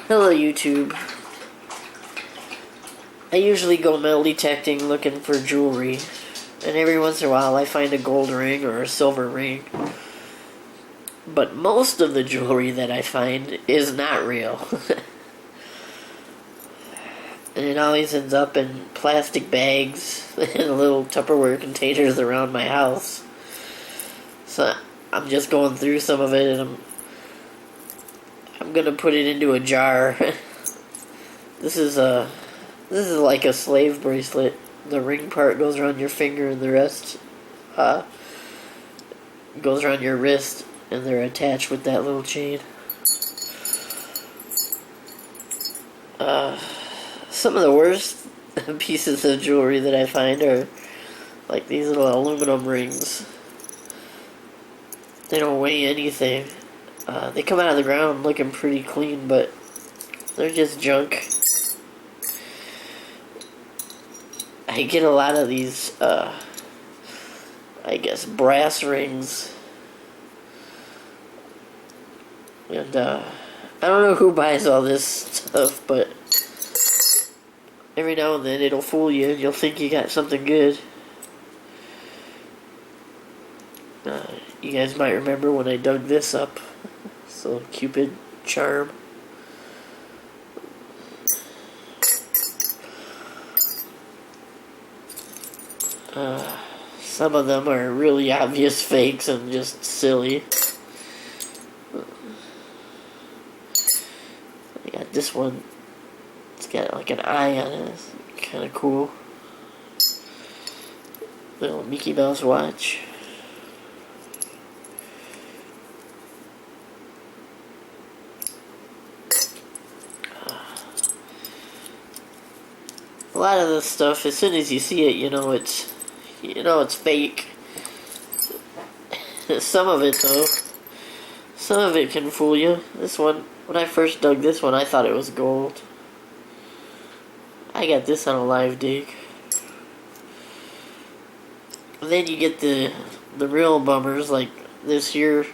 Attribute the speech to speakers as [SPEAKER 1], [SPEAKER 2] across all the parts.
[SPEAKER 1] Hello YouTube. I usually go metal detecting looking for jewelry, and every once in a while I find a gold ring or a silver ring. But most of the jewelry that I find is not real. And it always ends up in plastic bags and little Tupperware containers around my house. So I'm just going through some of it, and I'm gonna put it into a jar. This is like a slave bracelet. The ring part goes around your finger, and the rest goes around your wrist, and they're attached with that little chain. Some of the worst pieces of jewelry that I find are like these little aluminum rings. They don't weigh anything. They come out of the ground looking pretty clean, but they're just junk. I get a lot of these, I guess, brass rings. And, I don't know who buys all this stuff, but every now and then it'll fool you and you'll think you got something good. You guys might remember when I dug this up. This little Cupid charm. Some of them are really obvious fakes and just silly. I got this one. It's got like an eye on it. It's kind of cool. Little Mickey Mouse watch. A lot of this stuff, as soon as you see it, you know it's fake. Some of it, though, some of it can fool you. This one, when I first dug this one, I thought it was gold. I got this on a live dig. And then you get the real bummers, like this here,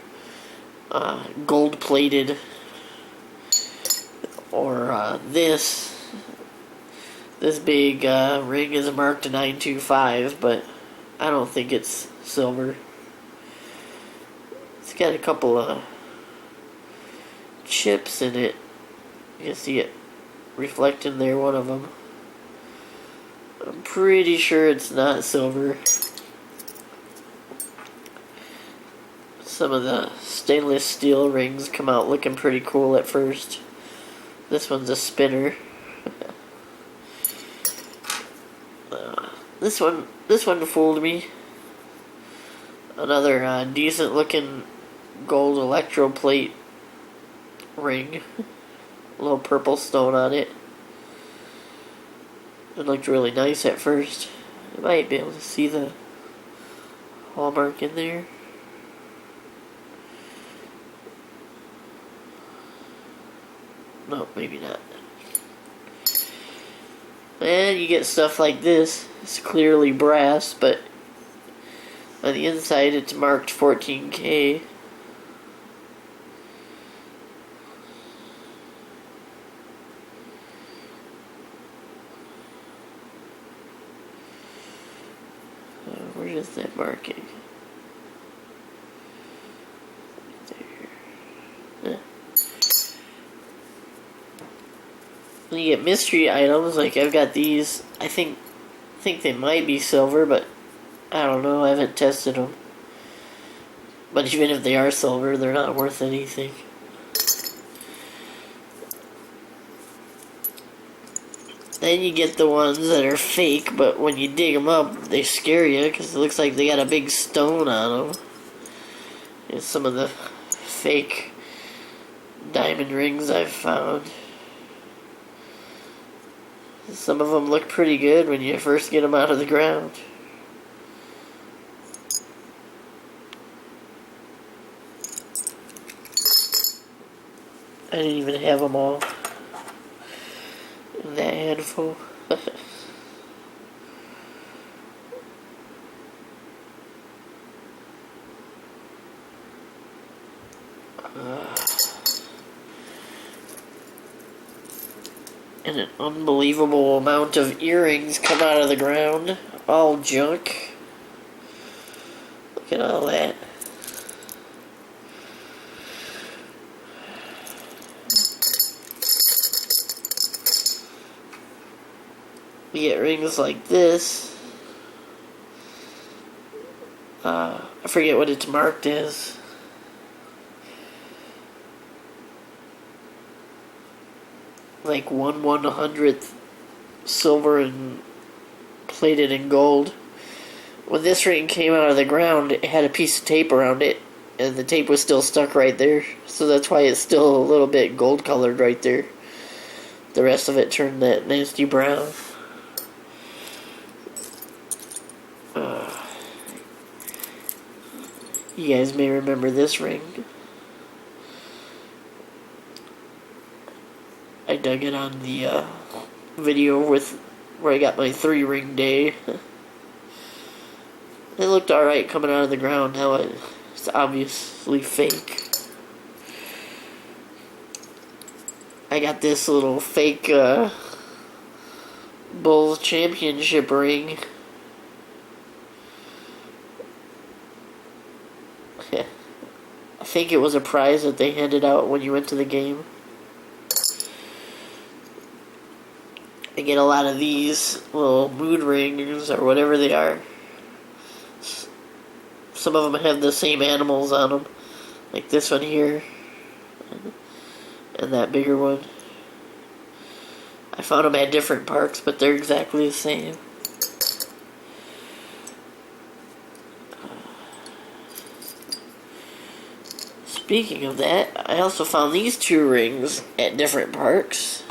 [SPEAKER 1] gold-plated, or this. This big ring is marked 925, but I don't think it's silver. It's got a couple of chips in it. You can see it reflecting there, one of them. I'm pretty sure it's not silver. Some of the stainless steel rings come out looking pretty cool at first. This one's a spinner. This one fooled me. Another decent looking gold electroplate ring. A little purple stone on it. It looked really nice at first. You might be able to see the hallmark in there. No, maybe not. And you get stuff like this. It's clearly brass, but on the inside it's marked 14K. Where is that marking? There. When you get mystery items, like I've got these, I think they might be silver, but I don't know, I haven't tested them. But even if they are silver, they're not worth anything. Then you get the ones that are fake, but when you dig them up, they scare you because it looks like they got a big stone on them. And some of the fake diamond rings I've found. Some of them look pretty good when you first get them out of the ground. I didn't even have them all in that handful. And an unbelievable amount of earrings come out of the ground. All junk. Look at all that. We get rings like this. I forget what it's marked as. Like 1/100th silver and plated in gold. When this ring came out of the ground, it had a piece of tape around it, and the tape was still stuck right there. So that's why it's still a little bit gold colored right there. The rest of it turned that nasty brown. You guys may remember this ring. I dug it on the video with where I got my 3-ring day. It looked alright coming out of the ground. Now it's obviously fake. I got this little fake Bulls Championship ring. I think it was a prize that they handed out when you went to the game. I get a lot of these little mood rings or whatever they are. Some of them have the same animals on them, like this one here and that bigger one. I found them at different parks, but they're exactly the same. Speaking of that, I also found these 2 rings at different parks.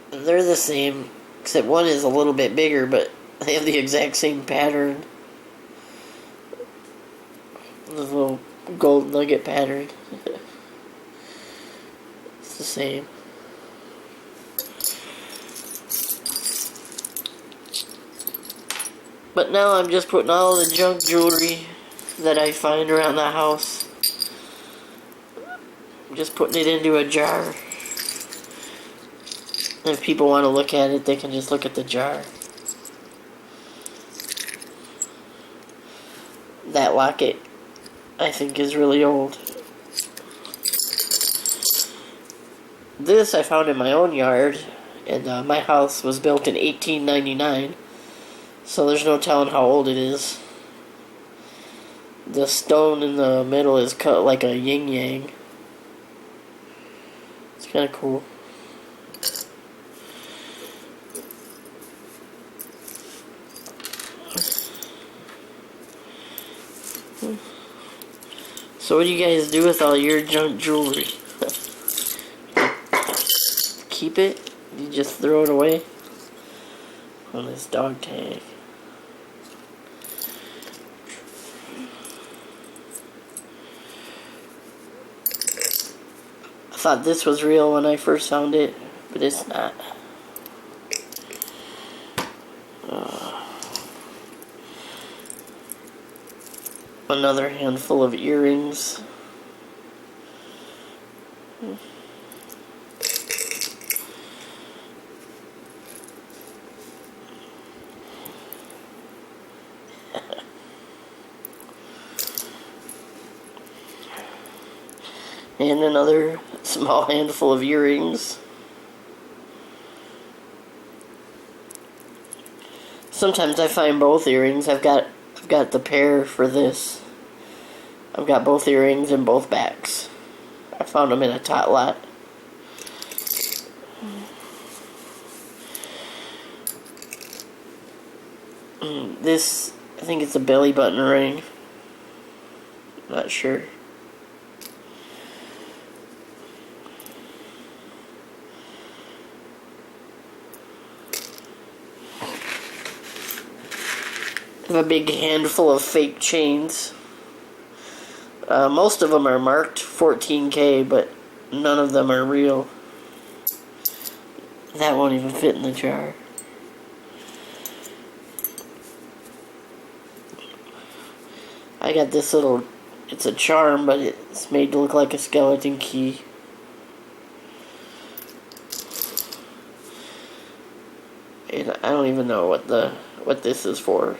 [SPEAKER 1] They're the same, except one is a little bit bigger, but they have the exact same pattern. The little gold nugget pattern. It's the same. But now I'm just putting all the junk jewelry that I find around the house. I'm just putting it into a jar. And if people want to look at it, they can just look at the jar. That locket, I think, is really old. This I found in my own yard, and my house was built in 1899, so there's no telling how old it is. The stone in the middle is cut like a yin-yang. It's kind of cool. So what do you guys do with all your junk jewelry? Keep it? You just throw it away? On this dog tag. I thought this was real when I first found it, but it's not. Another handful of earrings. And another small handful of earrings. Sometimes I find both earrings. I've got the pair for this. I've got both earrings and both backs. I found them in a tot lot. This, I think it's a belly button ring. Not sure. I have a big handful of fake chains. Most of them are marked 14K, but none of them are real. That won't even fit in the jar. I got this little, it's a charm, but it's made to look like a skeleton key. And I don't even know what this is for.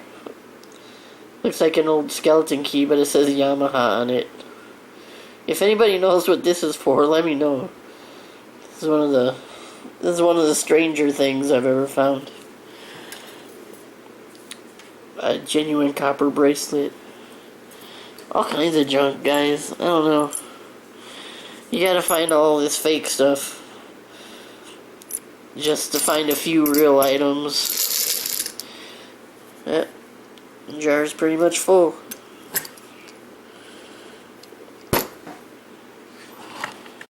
[SPEAKER 1] Looks like an old skeleton key, but it says Yamaha on it. If anybody knows what this is for, let me know. This is one of the stranger things I've ever found. A genuine copper bracelet. All kinds of junk, guys. I don't know. You gotta find all this fake stuff just to find a few real items. That jar's pretty much full.